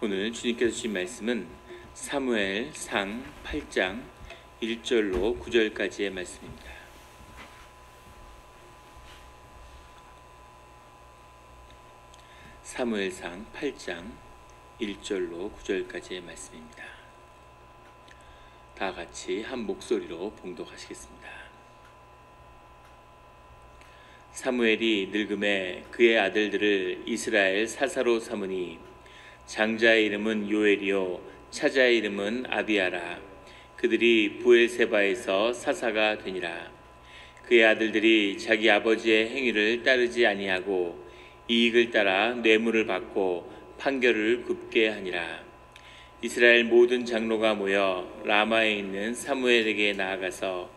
오늘 주님께서 주신 말씀은 사무엘상 8장 1절로 9절까지의 말씀입니다. 사무엘상 8장 1절로 9절까지의 말씀입니다. 다 같이 한 목소리로 봉독하시겠습니다. 사무엘이 늙음에 그의 아들들을 이스라엘 사사로 삼으니 장자의 이름은 요엘이요 차자의 이름은 아비아라. 그들이 부엘세바에서 사사가 되니라. 그의 아들들이 자기 아버지의 행위를 따르지 아니하고 이익을 따라 뇌물을 받고 판결을 굽게 하니라. 이스라엘 모든 장로가 모여 라마에 있는 사무엘에게 나아가서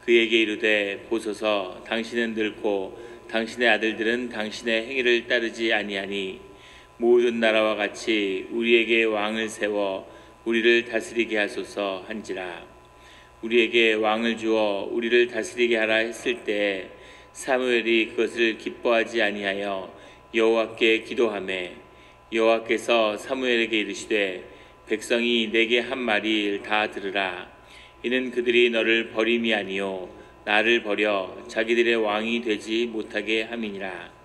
그에게 이르되 보소서, 당신은 늙고 당신의 아들들은 당신의 행위를 따르지 아니하니 모든 나라와 같이 우리에게 왕을 세워 우리를 다스리게 하소서 한지라. 우리에게 왕을 주어 우리를 다스리게 하라 했을 때 사무엘이 그것을 기뻐하지 아니하여 여호와께 기도하매 여호와께서 사무엘에게 이르시되 백성이 내게 한 말을 다 들으라. 이는 그들이 너를 버림이 아니요 나를 버려 자기들의 왕이 되지 못하게 함이니라.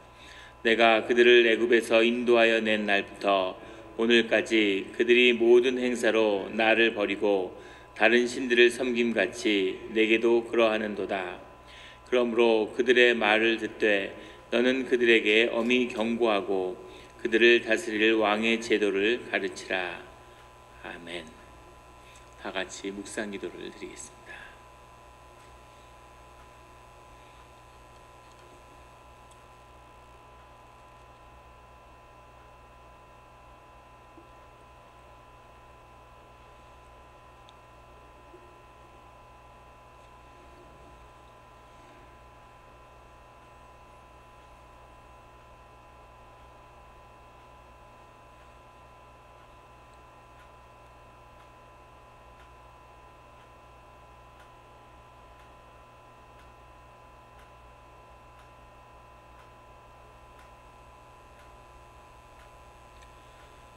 내가 그들을 애굽에서 인도하여 낸 날부터 오늘까지 그들이 모든 행사로 나를 버리고 다른 신들을 섬김같이 내게도 그러하는도다. 그러므로 그들의 말을 듣되 너는 그들에게 엄히 경고하고 그들을 다스릴 왕의 제도를 가르치라. 아멘. 다 같이 묵상 기도를 드리겠습니다.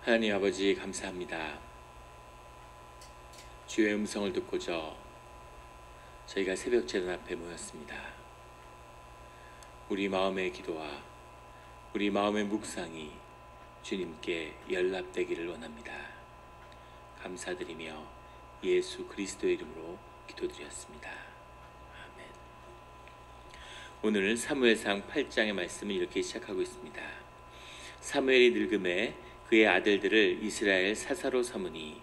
하나님 아버지, 감사합니다. 주의 음성을 듣고자 저희가 새벽 제단 앞에 모였습니다. 우리 마음의 기도와 우리 마음의 묵상이 주님께 연락되기를 원합니다. 감사드리며 예수 그리스도의 이름으로 기도드렸습니다. 아멘. 오늘 사무엘상 8장의 말씀은 이렇게 시작하고 있습니다. 사무엘이 늙음에 그의 아들들을 이스라엘 사사로 삼으니,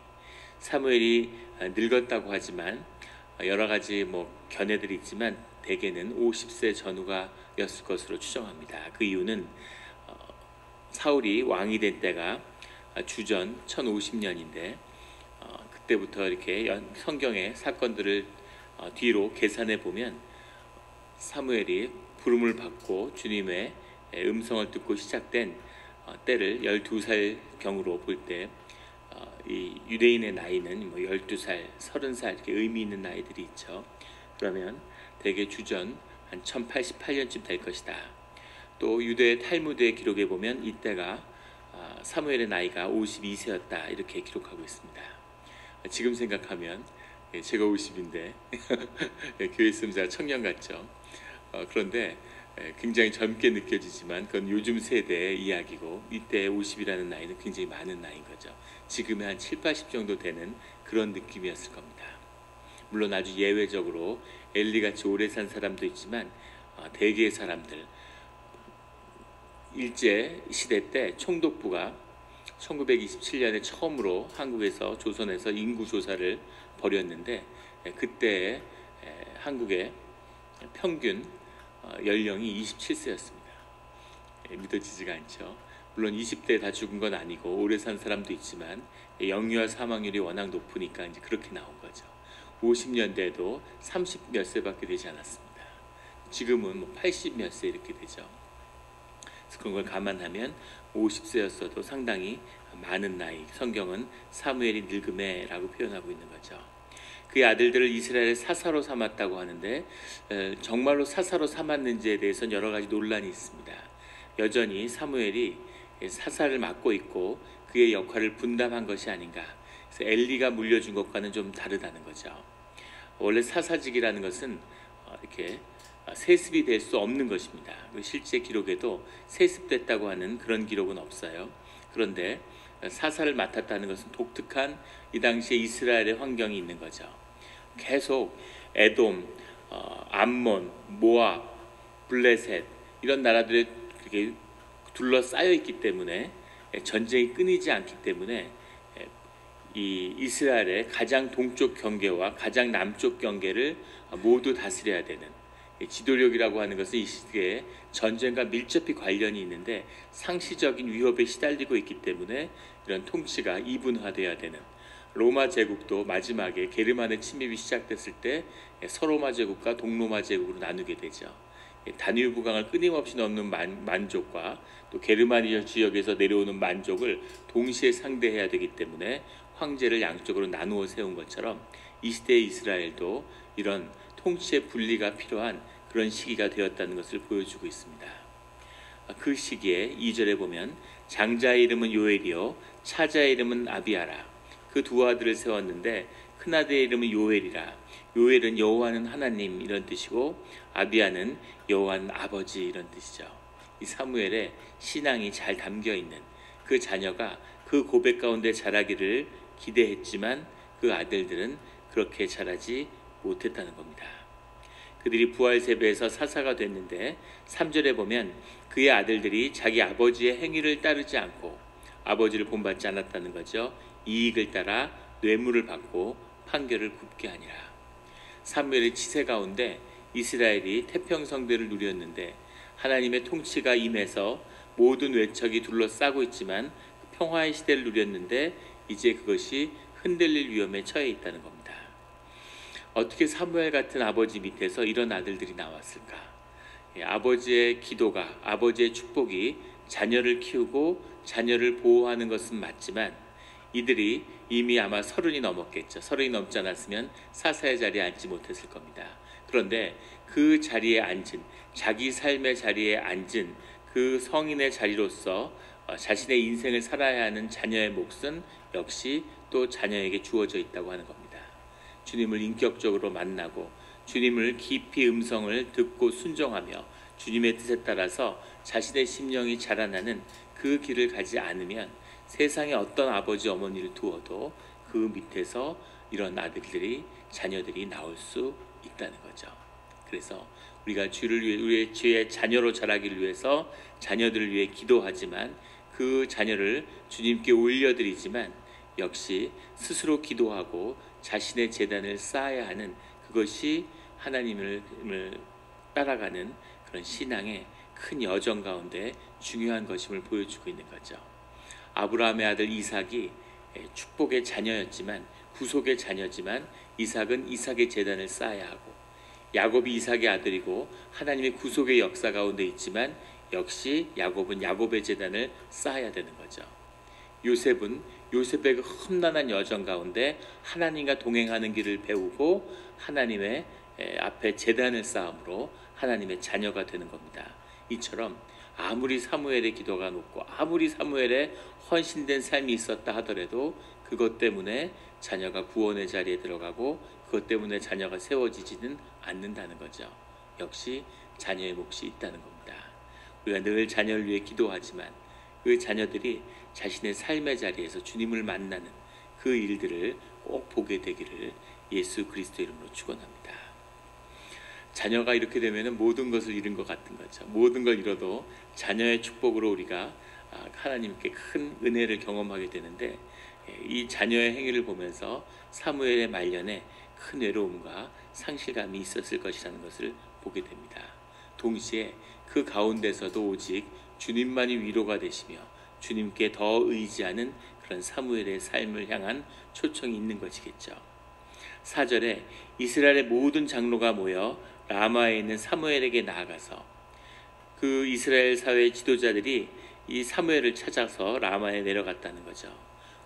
사무엘이 늙었다고 하지만 여러 가지 견해들이 있지만 대개는 50세 전후가 였을 것으로 추정합니다. 그 이유는 사울이 왕이 된 때가 주전 1050년인데 그때부터 이렇게 성경의 사건들을 뒤로 계산해 보면 사무엘이 부름을 받고 주님의 음성을 듣고 시작된 때를 12살 경으로 볼 때 이 유대인의 나이는 12살, 30살 이렇게 의미 있는 나이들이 있죠. 그러면 대개 주전 한 1088년쯤 될 것이다. 또 유대 탈무드의 기록에 보면 이때가 사무엘의 나이가 52세였다 이렇게 기록하고 있습니다. 지금 생각하면 제가 50인데 교회 있으면 제가 청년 같죠. 그런데 굉장히 젊게 느껴지지만 그건 요즘 세대의 이야기고 이때 50이라는 나이는 굉장히 많은 나이인 거죠. 지금의 한 7, 80 정도 되는 그런 느낌이었을 겁니다. 물론 아주 예외적으로 엘리같이 오래 산 사람도 있지만 대개의 사람들, 일제 시대 때 총독부가 1927년에 처음으로 한국에서 조선에서 인구조사를 벌였는데 그때 한국의 평균 연령이 27세였습니다. 믿어지지가 않죠. 물론 20대에 다 죽은 건 아니고 오래 산 사람도 있지만 영유아 사망률이 워낙 높으니까 이제 그렇게 나온 거죠. 50년대에도 30 몇 세밖에 되지 않았습니다. 지금은 80 몇 세 이렇게 되죠. 그래서 그런 걸 감안하면 50세였어도 상당히 많은 나이, 성경은 사무엘이 늙음에라고 표현하고 있는 거죠. 그의 아들들을 이스라엘의 사사로 삼았다고 하는데 정말로 사사로 삼았는지에 대해서는 여러 가지 논란이 있습니다. 여전히 사무엘이 사사를 맡고 있고 그의 역할을 분담한 것이 아닌가. 그래서 엘리가 물려준 것과는 좀 다르다는 거죠. 원래 사사직이라는 것은 이렇게 세습이 될 수 없는 것입니다. 실제 기록에도 세습됐다고 하는 그런 기록은 없어요. 그런데 사사를 맡았다는 것은 독특한 이 당시에 이스라엘의 환경이 있는 거죠. 계속 에돔, 암몬, 모압, 블레셋 이런 나라들에 그렇게 둘러싸여 있기 때문에 전쟁이 끊이지 않기 때문에 이 이스라엘의 가장 동쪽 경계와 가장 남쪽 경계를 모두 다스려야 되는 지도력이라고 하는 것은 이 시대에 전쟁과 밀접히 관련이 있는데 상시적인 위협에 시달리고 있기 때문에 이런 통치가 이분화되어야 되는 로마 제국도 마지막에 게르만의 침입이 시작됐을 때 서로마 제국과 동로마 제국으로 나누게 되죠. 다뉴브 강을 끊임없이 넘는 만족과 또 게르마니아 지역에서 내려오는 만족을 동시에 상대해야 되기 때문에 황제를 양쪽으로 나누어 세운 것처럼 이 시대의 이스라엘도 이런 통치의 분리가 필요한 그런 시기가 되었다는 것을 보여주고 있습니다. 그 시기에 2절에 보면 장자의 이름은 요엘이요 차자의 이름은 아비아라. 그 두 아들을 세웠는데 큰아들의 이름은 요엘이라. 요엘은 여호와는 하나님 이런 뜻이고 아비아는 여호와는 아버지 이런 뜻이죠. 이 사무엘의 신앙이 잘 담겨있는 그 자녀가 그 고백 가운데 자라기를 기대했지만 그 아들들은 그렇게 자라지 못했다는 겁니다. 그들이 부활 세배에서 사사가 됐는데 3절에 보면 그의 아들들이 자기 아버지의 행위를 따르지 않고 아버지를 본받지 않았다는 거죠. 이익을 따라 뇌물을 받고 판결을 굽게 하니라. 사무엘의 치세 가운데 이스라엘이 태평성대를 누렸는데 하나님의 통치가 임해서 모든 외척이 둘러싸고 있지만 평화의 시대를 누렸는데 이제 그것이 흔들릴 위험에 처해 있다는 겁니다. 어떻게 사무엘 같은 아버지 밑에서 이런 아들들이 나왔을까? 아버지의 기도가, 아버지의 축복이 자녀를 키우고 자녀를 보호하는 것은 맞지만 이들이 이미 아마 30이 넘었겠죠. 30이 넘지 않았으면 사사의 자리에 앉지 못했을 겁니다. 그런데 그 자리에 앉은, 자기 삶의 자리에 앉은 그 성인의 자리로서 자신의 인생을 살아야 하는 자녀의 몫은 역시 또 자녀에게 주어져 있다고 하는 겁니다. 주님을 인격적으로 만나고 주님을 깊이 음성을 듣고 순종하며 주님의 뜻에 따라서 자신의 심령이 자라나는 그 길을 가지 않으면 세상에 어떤 아버지 어머니를 두어도 그 밑에서 이런 아들들이 자녀들이 나올 수 있다는 거죠. 그래서 우리가 주를 위해 우리의 주의 자녀로 자라기를 위해서 자녀들을 위해 기도하지만 그 자녀를 주님께 올려드리지만 역시 스스로 기도하고 자신의 재단을 쌓아야 하는 그것이 하나님을 따라가는 그런 신앙의 큰 여정 가운데 중요한 것임을 보여주고 있는 거죠. 아브라함의 아들 이삭이 축복의 자녀였지만 구속의 자녀지만 이삭은 이삭의 재단을 쌓아야 하고 야곱이 이삭의 아들이고 하나님의 구속의 역사 가운데 있지만 역시 야곱은 야곱의 재단을 쌓아야 되는 거죠. 요셉은 요셉의 그 험난한 여정 가운데 하나님과 동행하는 길을 배우고 하나님의 앞에 재단을 쌓음으로 하나님의 자녀가 되는 겁니다. 이처럼 아무리 사무엘의 기도가 높고 아무리 사무엘의 헌신된 삶이 있었다 하더라도 그것 때문에 자녀가 구원의 자리에 들어가고 그것 때문에 자녀가 세워지지는 않는다는 거죠. 역시 자녀의 몫이 있다는 겁니다. 우리가 늘 자녀를 위해 기도하지만 그 자녀들이 자신의 삶의 자리에서 주님을 만나는 그 일들을 꼭 보게 되기를 예수 그리스도 이름으로 축원합니다. 자녀가 이렇게 되면 모든 것을 잃은 것 같은 거죠. 모든 걸 잃어도 자녀의 축복으로 우리가 하나님께 큰 은혜를 경험하게 되는데 이 자녀의 행위를 보면서 사무엘의 말년에 큰 외로움과 상실감이 있었을 것이라는 것을 보게 됩니다. 동시에 그 가운데서도 오직 주님만이 위로가 되시며 주님께 더 의지하는 그런 사무엘의 삶을 향한 초청이 있는 것이겠죠. 4절에 이스라엘의 모든 장로가 모여 라마에 있는 사무엘에게 나아가서 그 이스라엘 사회의 지도자들이 이 사무엘을 찾아서 라마에 내려갔다는 거죠.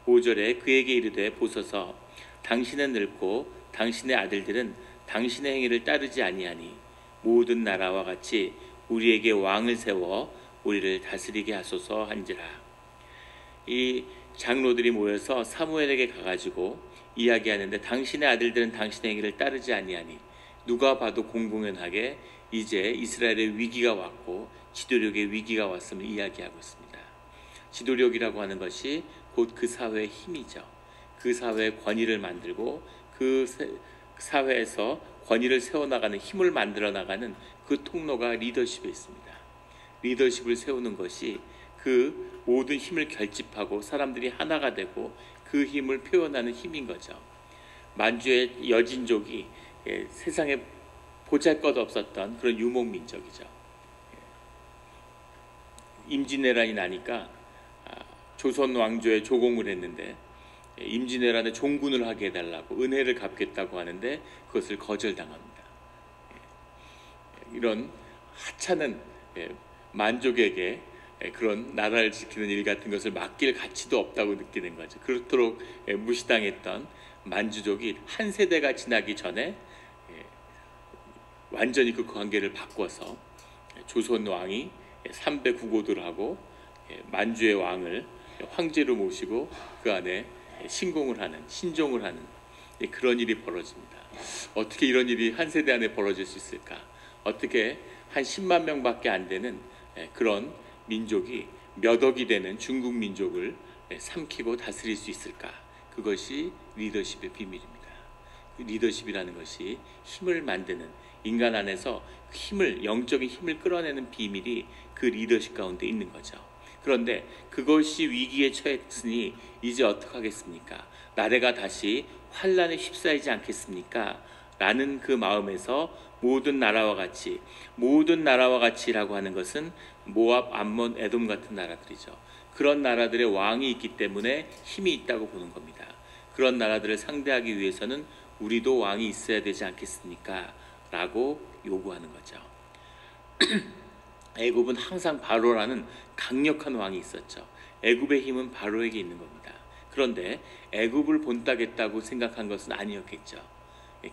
5절에 그에게 이르되 보소서 당신은 늙고 당신의 아들들은 당신의 행위를 따르지 아니하니 모든 나라와 같이 우리에게 왕을 세워 우리를 다스리게 하소서 한지라. 이 장로들이 모여서 사무엘에게 가가지고 이야기하는데 당신의 아들들은 당신의 행위를 따르지 아니하니 누가 봐도 공공연하게 이제 이스라엘의 위기가 왔고 지도력의 위기가 왔음을 이야기하고 있습니다. 지도력이라고 하는 것이 곧 그 사회의 힘이죠. 그 사회의 권위를 만들고 그 사회에서 권위를 세워나가는 힘을 만들어 나가는 그 통로가 리더십에 있습니다. 리더십을 세우는 것이 그 모든 힘을 결집하고 사람들이 하나가 되고 그 힘을 표현하는 힘인 거죠. 만주의 여진족이 세상에 보잘것없었던 그런 유목민족이죠. 임진왜란이 나니까 조선 왕조에 조공을 했는데 임진왜란에 종군을 하게 해달라고 은혜를 갚겠다고 하는데 그것을 거절당합니다. 이런 하찮은 만족에게 그런 나라를 지키는 일 같은 것을 맡길 가치도 없다고 느끼는 거죠. 그렇도록 무시당했던 만주족이 한 세대가 지나기 전에 완전히 그 관계를 바꿔서 조선 왕이 3배 구고도를 하고 만주의 왕을 황제로 모시고 그 안에 신공을 하는, 신종을 하는 그런 일이 벌어집니다. 어떻게 이런 일이 한 세대 안에 벌어질 수 있을까? 어떻게 한 10만 명밖에 안 되는 그런 민족이 몇 억이 되는 중국 민족을 삼키고 다스릴 수 있을까? 그것이 리더십의 비밀입니다. 리더십이라는 것이 힘을 만드는, 인간 안에서 힘을, 영적인 힘을 끌어내는 비밀이 그 리더십 가운데 있는 거죠. 그런데 그것이 위기에 처했으니 이제 어떡하겠습니까? 나라가 다시 환란에 휩싸이지 않겠습니까? 라는 그 마음에서 모든 나라와 같이라고 하는 것은 모압, 암몬, 에돔 같은 나라들이죠. 그런 나라들의 왕이 있기 때문에 힘이 있다고 보는 겁니다. 그런 나라들을 상대하기 위해서는 우리도 왕이 있어야 되지 않겠습니까? 라고 요구하는 거죠. 애굽은 항상 바로라는 강력한 왕이 있었죠. 애굽의 힘은 바로에게 있는 겁니다. 그런데 애굽을 본따겠다고 생각한 것은 아니었겠죠.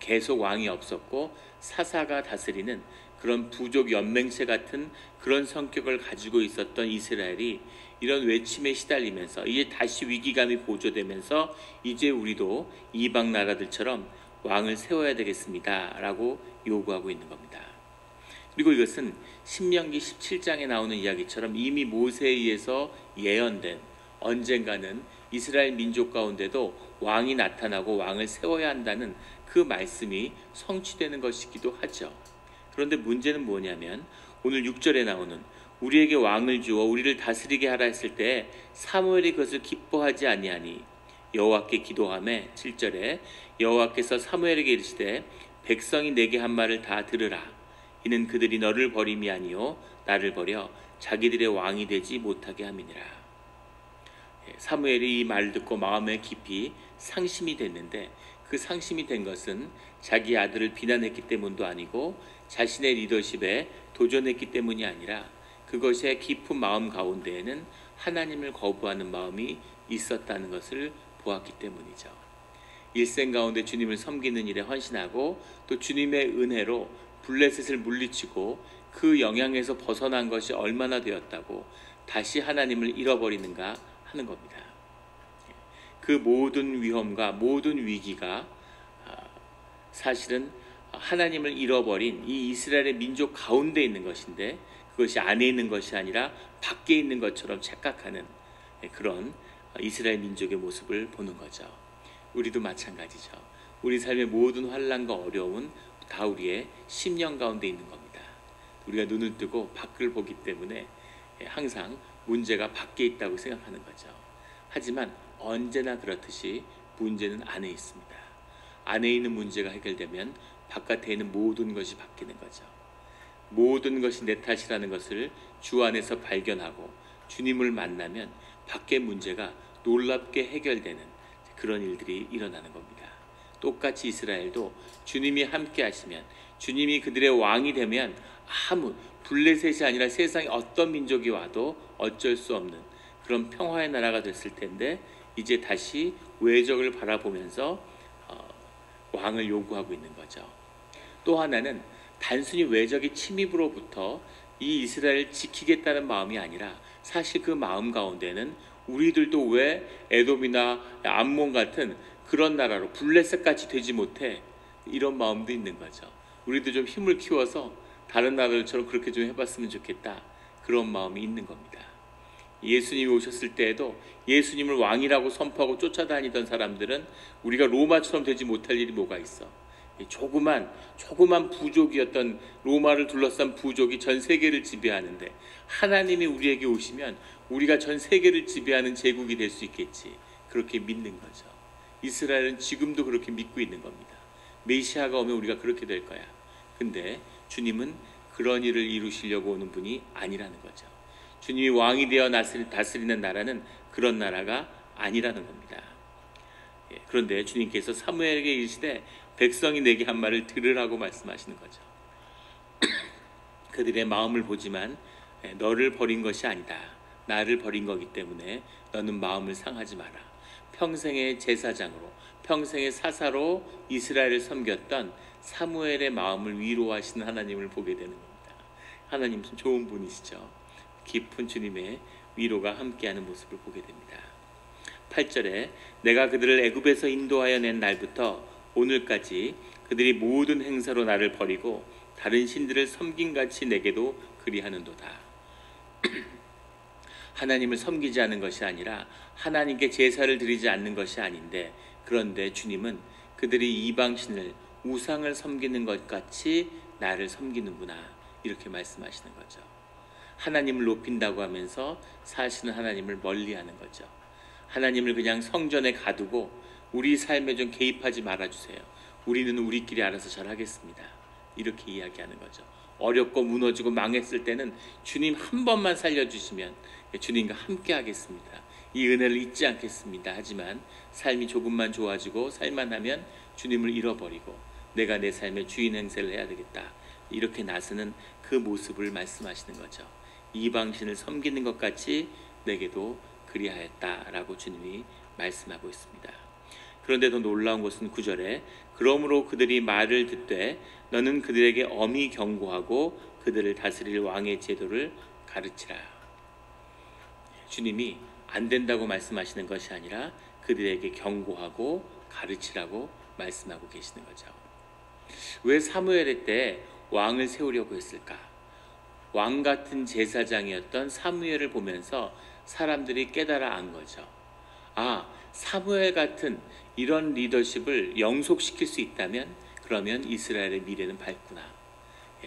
계속 왕이 없었고 사사가 다스리는 그런 부족 연맹체 같은 그런 성격을 가지고 있었던 이스라엘이 이런 외침에 시달리면서 이제 다시 위기감이 고조되면서 이제 우리도 이방 나라들처럼 왕을 세워야 되겠습니다 라고 요구하고 있는 겁니다. 그리고 이것은 신명기 17장에 나오는 이야기처럼 이미 모세에 의해서 예언된 언젠가는 이스라엘 민족 가운데도 왕이 나타나고 왕을 세워야 한다는 그 말씀이 성취되는 것이기도 하죠. 그런데 문제는 뭐냐면 오늘 6절에 나오는 우리에게 왕을 주어 우리를 다스리게 하라 했을 때 사무엘이 그것을 기뻐하지 아니하니 여호와께 기도하매 7절에 여호와께서 사무엘에게 이르시되 백성이 내게 한 말을 다 들으라. 이는 그들이 너를 버림이 아니요 나를 버려 자기들의 왕이 되지 못하게 함이니라. 사무엘이 이 말을 듣고 마음에 깊이 상심이 됐는데 그 상심이 된 것은 자기 아들을 비난했기 때문도 아니고 자신의 리더십에 도전했기 때문이 아니라 그것의 깊은 마음 가운데에는 하나님을 거부하는 마음이 있었다는 것을 보았기 때문이죠. 일생 가운데 주님을 섬기는 일에 헌신하고 또 주님의 은혜로 블레셋을 물리치고 그 영향에서 벗어난 것이 얼마나 되었다고 다시 하나님을 잃어버리는가 하는 겁니다. 그 모든 위험과 모든 위기가 사실은 하나님을 잃어버린 이 이스라엘의 민족 가운데 있는 것인데 그것이 안에 있는 것이 아니라 밖에 있는 것처럼 착각하는 그런 이스라엘 민족의 모습을 보는 거죠. 우리도 마찬가지죠. 우리 삶의 모든 환난과 어려움은 다 우리의 심령 가운데 있는 겁니다. 우리가 눈을 뜨고 밖을 보기 때문에 항상 문제가 밖에 있다고 생각하는 거죠. 하지만 언제나 그렇듯이 문제는 안에 있습니다. 안에 있는 문제가 해결되면 바깥에 있는 모든 것이 바뀌는 거죠. 모든 것이 내 탓이라는 것을 주 안에서 발견하고 주님을 만나면 밖의 문제가 놀랍게 해결되는 그런 일들이 일어나는 겁니다. 똑같이 이스라엘도 주님이 함께 하시면 주님이 그들의 왕이 되면 아무 블레셋이 아니라 세상에 어떤 민족이 와도 어쩔 수 없는 그런 평화의 나라가 됐을 텐데 이제 다시 외적을 바라보면서 왕을 요구하고 있는 거죠. 또 하나는 단순히 외적의 침입으로부터 이 이스라엘을 지키겠다는 마음이 아니라 사실 그 마음 가운데는 우리들도 왜 에돔이나 암몬 같은 그런 나라로 블레셋같이 되지 못해? 이런 마음도 있는 거죠. 우리도 좀 힘을 키워서 다른 나라들처럼 그렇게 좀 해봤으면 좋겠다. 그런 마음이 있는 겁니다. 예수님이 오셨을 때에도 예수님을 왕이라고 선포하고 쫓아다니던 사람들은 우리가 로마처럼 되지 못할 일이 뭐가 있어? 조그만 부족이었던 로마를 둘러싼 부족이 전 세계를 지배하는데 하나님이 우리에게 오시면 우리가 전 세계를 지배하는 제국이 될 수 있겠지. 그렇게 믿는 거죠. 이스라엘은 지금도 그렇게 믿고 있는 겁니다. 메시아가 오면 우리가 그렇게 될 거야. 근데 주님은 그런 일을 이루시려고 오는 분이 아니라는 거죠. 주님이 왕이 되어 다스리는 나라는 그런 나라가 아니라는 겁니다. 그런데 주님께서 사무엘에게 이르시되 백성이 내게 한 말을 들으라고 말씀하시는 거죠. 그들의 마음을 보지만 너를 버린 것이 아니다. 나를 버린 거기 때문에 너는 마음을 상하지 마라. 평생의 제사장으로, 평생의 사사로 이스라엘을 섬겼던 사무엘의 마음을 위로하시는 하나님을 보게 되는 겁니다. 하나님 좋은 분이시죠. 깊은 주님의 위로가 함께하는 모습을 보게 됩니다. 8절에 내가 그들을 애굽에서 인도하여 낸 날부터 오늘까지 그들이 모든 행사로 나를 버리고 다른 신들을 섬긴같이 내게도 그리하는도다. 하나님을 섬기지 않는 것이 아니라 하나님께 제사를 드리지 않는 것이 아닌데, 그런데 주님은 그들이 이방신을, 우상을 섬기는 것 같이 나를 섬기는구나, 이렇게 말씀하시는 거죠. 하나님을 높인다고 하면서 사실은 하나님을 멀리하는 거죠. 하나님을 그냥 성전에 가두고 우리 삶에 좀 개입하지 말아주세요. 우리는 우리끼리 알아서 잘 하겠습니다. 이렇게 이야기하는 거죠. 어렵고 무너지고 망했을 때는 주님 한 번만 살려주시면 주님과 함께 하겠습니다. 이 은혜를 잊지 않겠습니다. 하지만 삶이 조금만 좋아지고 살만하면 주님을 잃어버리고 내가 내 삶의 주인 행세를 해야 되겠다, 이렇게 나서는 그 모습을 말씀하시는 거죠. 이방신을 섬기는 것 같이 내게도 그리하였다라고 주님이 말씀하고 있습니다. 그런데 더 놀라운 것은 9절에 그러므로 그들이 말을 듣되 너는 그들에게 엄히 경고하고 그들을 다스릴 왕의 제도를 가르치라. 주님이 안 된다고 말씀하시는 것이 아니라 그들에게 경고하고 가르치라고 말씀하고 계시는 거죠. 왜 사무엘 때 왕을 세우려고 했을까? 왕 같은 제사장이었던 사무엘을 보면서 사람들이 깨달아 안 거죠. 아, 사무엘 같은 이런 리더십을 영속시킬 수 있다면 그러면 이스라엘의 미래는 밝구나.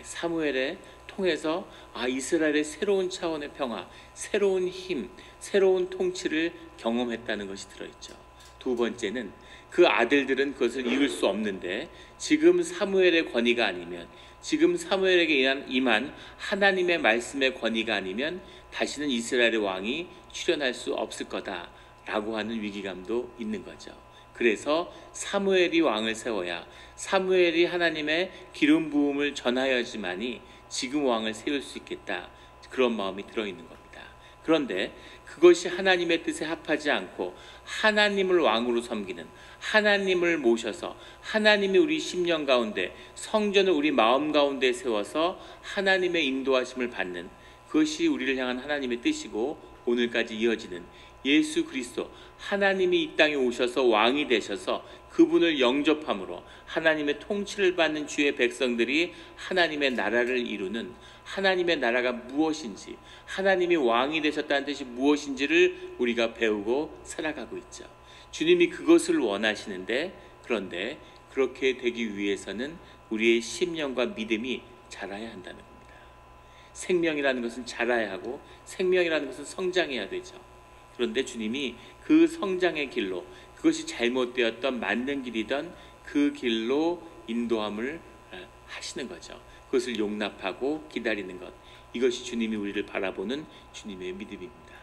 사무엘을 통해서 이스라엘의 새로운 차원의 평화, 새로운 힘, 새로운 통치를 경험했다는 것이 들어있죠. 두 번째는 그 아들들은 그것을 이룰 수 없는데 지금 사무엘의 권위가 아니면, 지금 사무엘에게 임한 하나님의 말씀의 권위가 아니면 다시는 이스라엘의 왕이 출현할 수 없을 거다라고 하는 위기감도 있는 거죠. 그래서 사무엘이 왕을 세워야, 사무엘이 하나님의 기름 부음을 전하여야지만이 지금 왕을 세울 수 있겠다, 그런 마음이 들어있는 겁니다. 그런데 그것이 하나님의 뜻에 합하지 않고 하나님을 왕으로 섬기는, 하나님을 모셔서 하나님이 우리 심령 가운데, 성전을 우리 마음 가운데 세워서 하나님의 인도하심을 받는, 그것이 우리를 향한 하나님의 뜻이고 오늘까지 이어지는 예수 그리스도, 하나님이 이 땅에 오셔서 왕이 되셔서 그분을 영접함으로 하나님의 통치를 받는 주의 백성들이 하나님의 나라를 이루는, 하나님의 나라가 무엇인지, 하나님이 왕이 되셨다는 뜻이 무엇인지를 우리가 배우고 살아가고 있죠. 주님이 그것을 원하시는데, 그런데 그렇게 되기 위해서는 우리의 심령과 믿음이 자라야 한다는 겁니다. 생명이라는 것은 자라야 하고 생명이라는 것은 성장해야 되죠. 그런데 주님이 그 성장의 길로, 그것이 잘못되었던 맞는 길이던 그 길로 인도함을 하시는 거죠. 그것을 용납하고 기다리는 것, 이것이 주님이 우리를 바라보는 주님의 믿음입니다.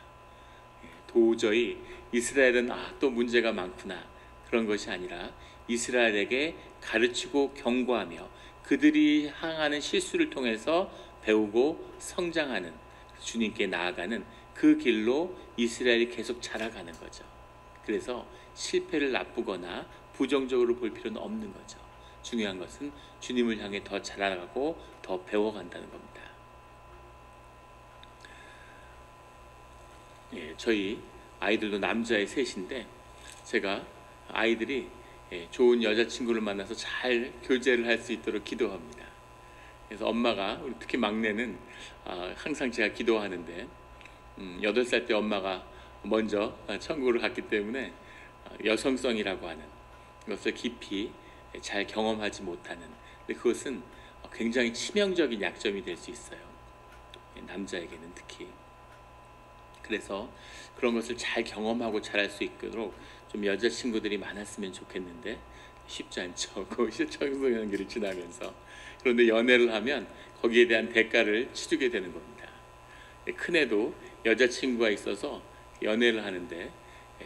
도저히 이스라엘은 또 문제가 많구나, 그런 것이 아니라 이스라엘에게 가르치고 경고하며 그들이 향하는 실수를 통해서 배우고 성장하는, 주님께 나아가는 그 길로 이스라엘이 계속 자라가는 거죠. 그래서 실패를 나쁘거나 부정적으로 볼 필요는 없는 거죠. 중요한 것은 주님을 향해 더 자라가고 더 배워간다는 겁니다. 저희 아이들도 남자애 셋인데 제가 아이들이 좋은 여자친구를 만나서 잘 교제를 할 수 있도록 기도합니다. 그래서 엄마가, 특히 막내는 항상 제가 기도하는데 8살 때 엄마가 먼저 천국을 갔기 때문에 여성성이라고 하는 것을 깊이 잘 경험하지 못하는, 근데 그것은 굉장히 치명적인 약점이 될 수 있어요. 남자에게는 특히. 그래서 그런 것을 잘 경험하고 잘할 수 있도록 좀 여자친구들이 많았으면 좋겠는데 쉽지 않죠. 그 청소년기를 지나면서. 그런데 연애를 하면 거기에 대한 대가를 치르게 되는 겁니다. 큰애도 여자친구가 있어서 연애를 하는데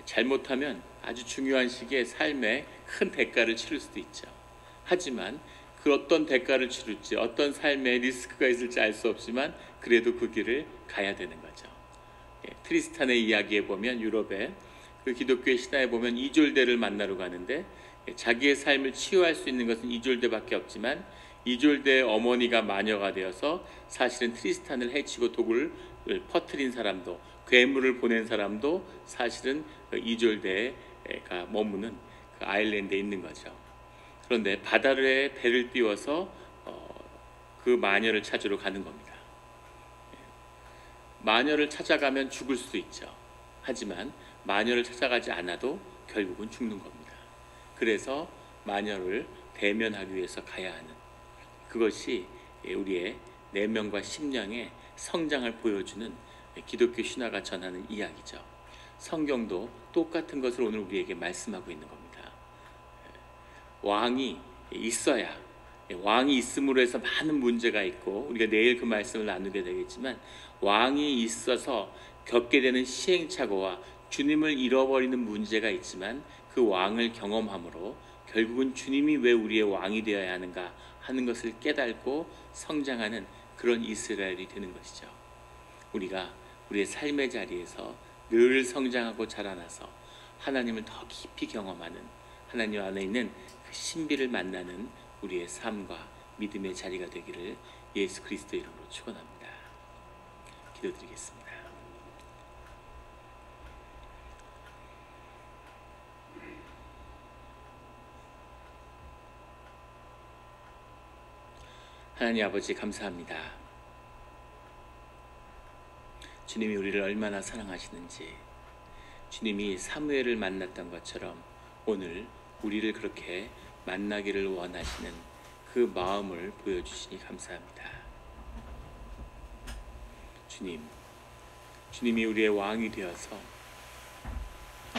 잘못하면 아주 중요한 시기에 삶에 큰 대가를 치를 수도 있죠. 하지만 그 어떤 대가를 치를지, 어떤 삶에 리스크가 있을지 알 수 없지만 그래도 그 길을 가야 되는 거죠. 트리스탄의 이야기에 보면, 유럽의 그 기독교의 신화에 보면 이졸대를 만나러 가는데 자기의 삶을 치유할 수 있는 것은 이졸대밖에 없지만 이졸대의 어머니가 마녀가 되어서 사실은 트리스탄을 해치고 독을 퍼뜨린 사람도, 괴물을 보낸 사람도 사실은 그 이졸대가 머무는 그 아일랜드에 있는 거죠. 그런데 바다에 배를 띄워서 그 마녀를 찾으러 가는 겁니다. 마녀를 찾아가면 죽을 수도 있죠. 하지만 마녀를 찾아가지 않아도 결국은 죽는 겁니다. 그래서 마녀를 대면하기 위해서 가야 하는, 그것이 우리의 내면과 심령의 성장을 보여주는 기독교 신화가 전하는 이야기죠. 성경도 똑같은 것을 오늘 우리에게 말씀하고 있는 겁니다. 왕이 있어야, 왕이 있음으로 해서 많은 문제가 있고, 우리가 내일 그 말씀을 나누게 되겠지만, 왕이 있어서 겪게 되는 시행착오와 주님을 잃어버리는 문제가 있지만 그 왕을 경험함으로 결국은 주님이 왜 우리의 왕이 되어야 하는가 하는 것을 깨닫고 성장하는 그런 이스라엘이 되는 것이죠. 우리가 우리의 삶의 자리에서 늘 성장하고 자라나서 하나님을 더 깊이 경험하는, 하나님 안에 있는 그 신비를 만나는 우리의 삶과 믿음의 자리가 되기를 예수 그리스도 이름으로 축원합니다. 기도드리겠습니다. 하나님 아버지, 감사합니다. 주님이 우리를 얼마나 사랑하시는지, 주님이 사무엘을 만났던 것처럼 오늘 우리를 그렇게 만나기를 원하시는 그 마음을 보여주시니 감사합니다. 주님이 우리의 왕이 되어서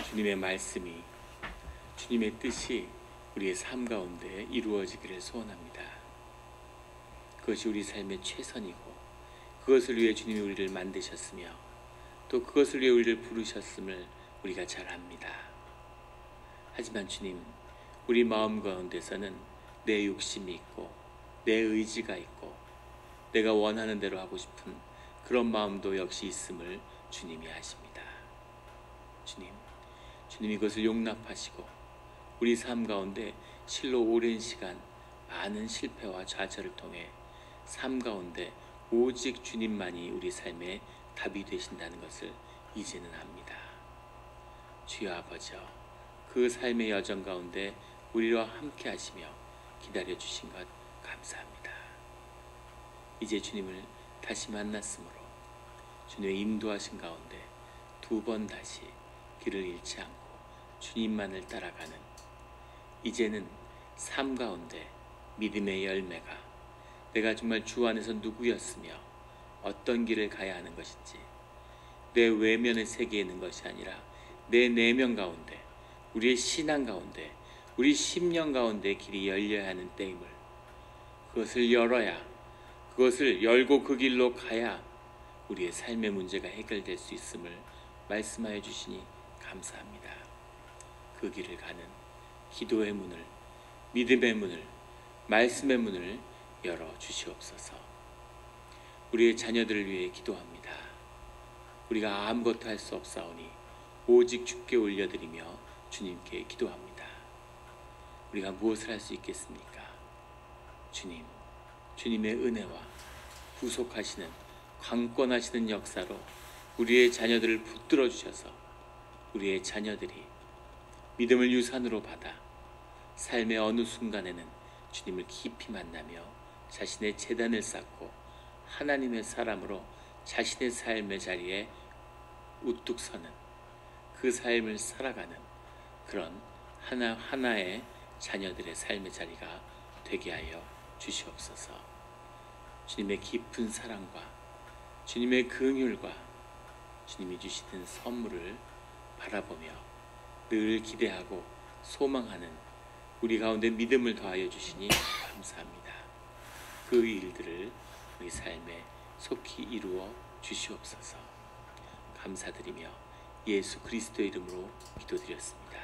주님의 말씀이, 주님의 뜻이 우리의 삶 가운데 이루어지기를 소원합니다. 그것이 우리 삶의 최선이고, 그것을 위해 주님이 우리를 만드셨으며 또 그것을 위해 우리를 부르셨음을 우리가 잘 압니다. 하지만 주님, 우리 마음 가운데서는 내 욕심이 있고 내 의지가 있고 내가 원하는 대로 하고 싶은 그런 마음도 역시 있음을 주님이 아십니다. 주님이 그것을 용납하시고 우리 삶 가운데 실로 오랜 시간 많은 실패와 좌절을 통해 삶 가운데 오직 주님만이 우리 삶의 답이 되신다는 것을 이제는 압니다. 주여 아버지여, 그 삶의 여정 가운데 우리와 함께 하시며 기다려 주신 것 감사합니다. 이제 주님을 다시 만났으므로 주님의 인도하신 가운데 2번 다시 길을 잃지 않고 주님만을 따라가는, 이제는 삶 가운데 믿음의 열매가 내가 정말 주 안에서 누구였으며 어떤 길을 가야 하는 것인지, 내 외면의 세계에 있는 것이 아니라 내 내면 가운데, 우리의 신앙 가운데, 우리 심령 가운데 길이 열려야 하는 때임을, 그것을 열어야, 그것을 열고 그 길로 가야 우리의 삶의 문제가 해결될 수 있음을 말씀하여 주시니 감사합니다. 그 길을 가는 기도의 문을, 믿음의 문을, 말씀의 문을 열어 주시옵소서. 우리의 자녀들을 위해 기도합니다. 우리가 아무것도 할 수 없사오니 오직 주께 올려드리며 주님께 기도합니다. 우리가 무엇을 할 수 있겠습니까? 주님의 은혜와 구속하시는, 강권하시는 역사로 우리의 자녀들을 붙들어 주셔서 우리의 자녀들이 믿음을 유산으로 받아 삶의 어느 순간에는 주님을 깊이 만나며 자신의 제단을 쌓고 하나님의 사람으로 자신의 삶의 자리에 우뚝 서는 그 삶을 살아가는 그런 하나하나의 자녀들의 삶의 자리가 되게 하여 주시옵소서. 주님의 깊은 사랑과 주님의 긍휼과 주님이 주시는 선물을 바라보며 늘 기대하고 소망하는 우리 가운데 믿음을 더하여 주시니 감사합니다. 그 일들을 우리 삶에 속히 이루어 주시옵소서. 감사드리며 예수 그리스도의 이름으로 기도드렸습니다.